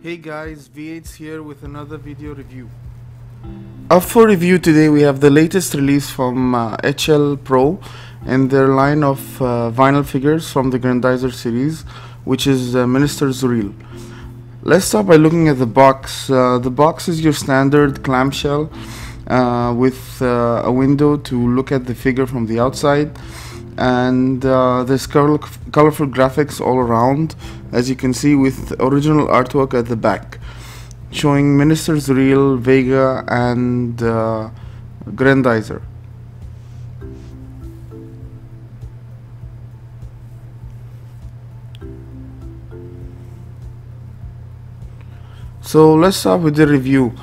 Hey guys, V8's here with another video review. Up for review today we have the latest release from HL Pro and their line of vinyl figures from the Grandizer series, which is Minister Zuril. Let's start by looking at the box. The box is your standard clamshell with a window to look at the figure from the outside, and there's colorful graphics all around, as you can see, with original artwork at the back showing Minister Zuril, Vega and Grandizer. So let's start with the review.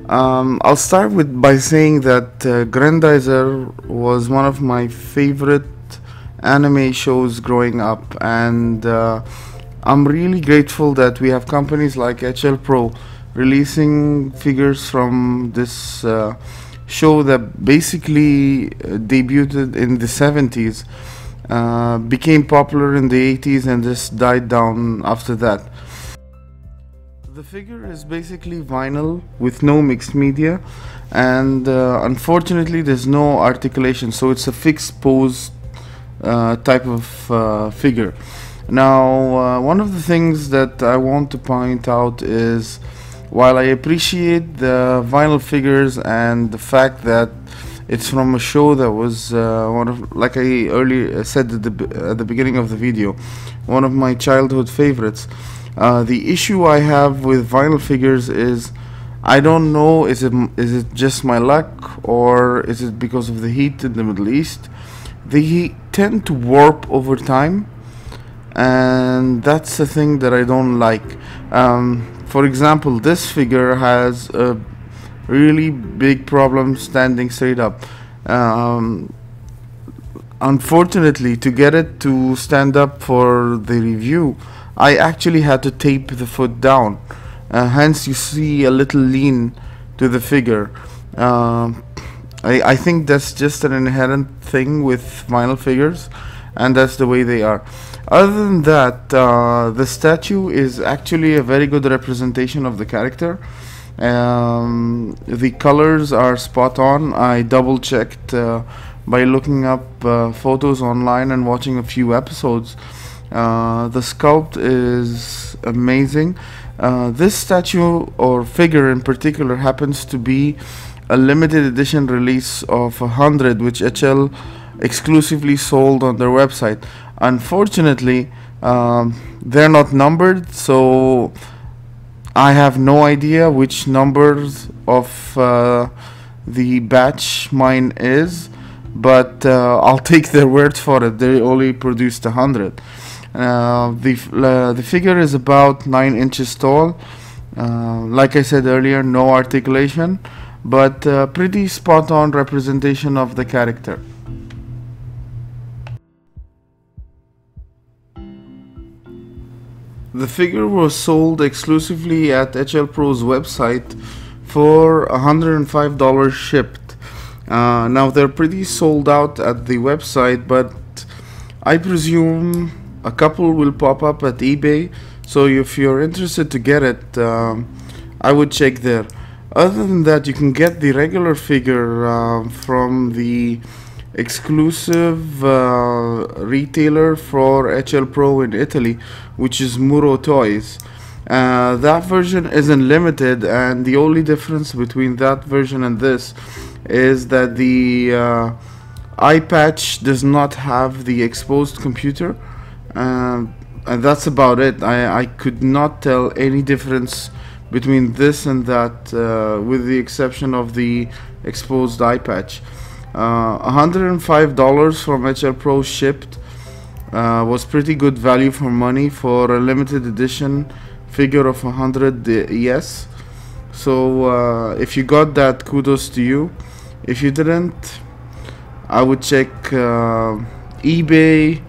I'll start by saying that Grandizer was one of my favorite anime shows growing up, and I'm really grateful that we have companies like HL Pro releasing figures from this show that basically debuted in the 70s, became popular in the 80s and just died down after that. The figure is basically vinyl with no mixed media, and unfortunately there's no articulation, so it's a fixed pose type of figure. Now, one of the things that I want to point out is, while I appreciate the vinyl figures and the fact that it's from a show that was like I earlier said at the beginning of the video, one of my childhood favorites, the issue I have with vinyl figures is, I don't know, is it just my luck, or is it because of the heat in the Middle East? They tend to warp over time, and that's the thing that I don't like. For example, this figure has a really big problem standing straight up. Unfortunately, to get it to stand up for the review, I actually had to tape the foot down. Hence you see a little lean to the figure. I think that's just an inherent thing with vinyl figures, and that's the way they are. Other than that, the statue is actually a very good representation of the character. The colors are spot on. I double checked by looking up photos online and watching a few episodes. The sculpt is amazing. This statue or figure in particular happens to be a limited edition release of 100, which HL exclusively sold on their website. Unfortunately, they're not numbered, so I have no idea which numbers of the batch mine is, but I'll take their word for it. They only produced 100. The figure is about 9 inches tall. Like I said earlier, no articulation, but pretty spot on representation of the character. The figure was sold exclusively at HL Pro's website for $105 shipped. Now they're pretty sold out at the website, but I presume a couple will pop up at eBay, so if you're interested to get it, I would check there. Other than that, you can get the regular figure from the exclusive retailer for HL Pro in Italy, which is Muro Toys. That version isn't limited, and the only difference between that version and this is that the eye patch does not have the exposed computer, and that's about it. I could not tell any difference between this and that, with the exception of the exposed eye patch. $105 from HL Pro shipped was pretty good value for money for a limited edition figure of 100 ES. So if you got that, kudos to you. If you didn't, I would check eBay,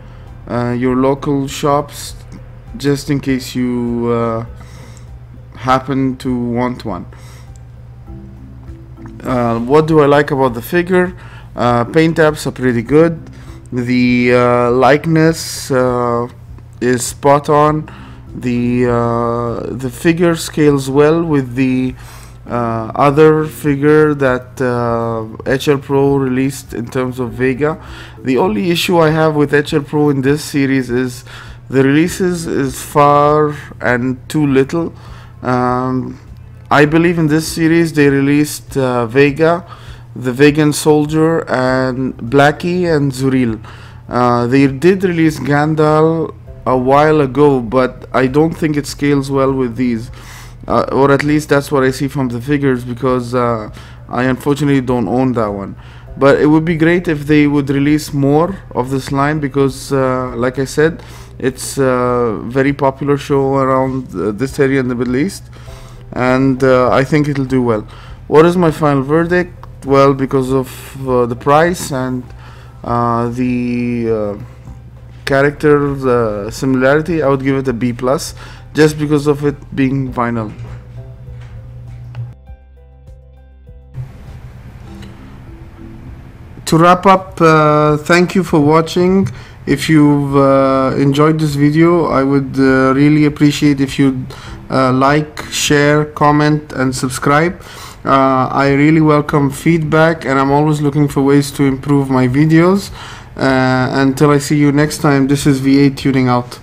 your local shops, just in case you happen to want one. What do I like about the figure? Paint apps are pretty good. The likeness is spot on. The figure scales well with the other figure that HL Pro released in terms of Vega. The only issue I have with HL Pro in this series is the releases is far and too little. I believe in this series they released Vega, the Vegan Soldier, and Blackie and Zuril. They did release Gandalf a while ago, but I don't think it scales well with these, or at least that's what I see from the figures, because I unfortunately don't own that one. But it would be great if they would release more of this line, because like I said, it's a very popular show around this area in the Middle East, and I think it'll do well. What is my final verdict? Well, because of the price and the character similarity, I would give it a B+, just because of it being vinyl. To wrap up, thank you for watching. If you've enjoyed this video, I would really appreciate if you'd like, share, comment, and subscribe. I really welcome feedback, and I'm always looking for ways to improve my videos. Until I see you next time, this is V8 tuning out.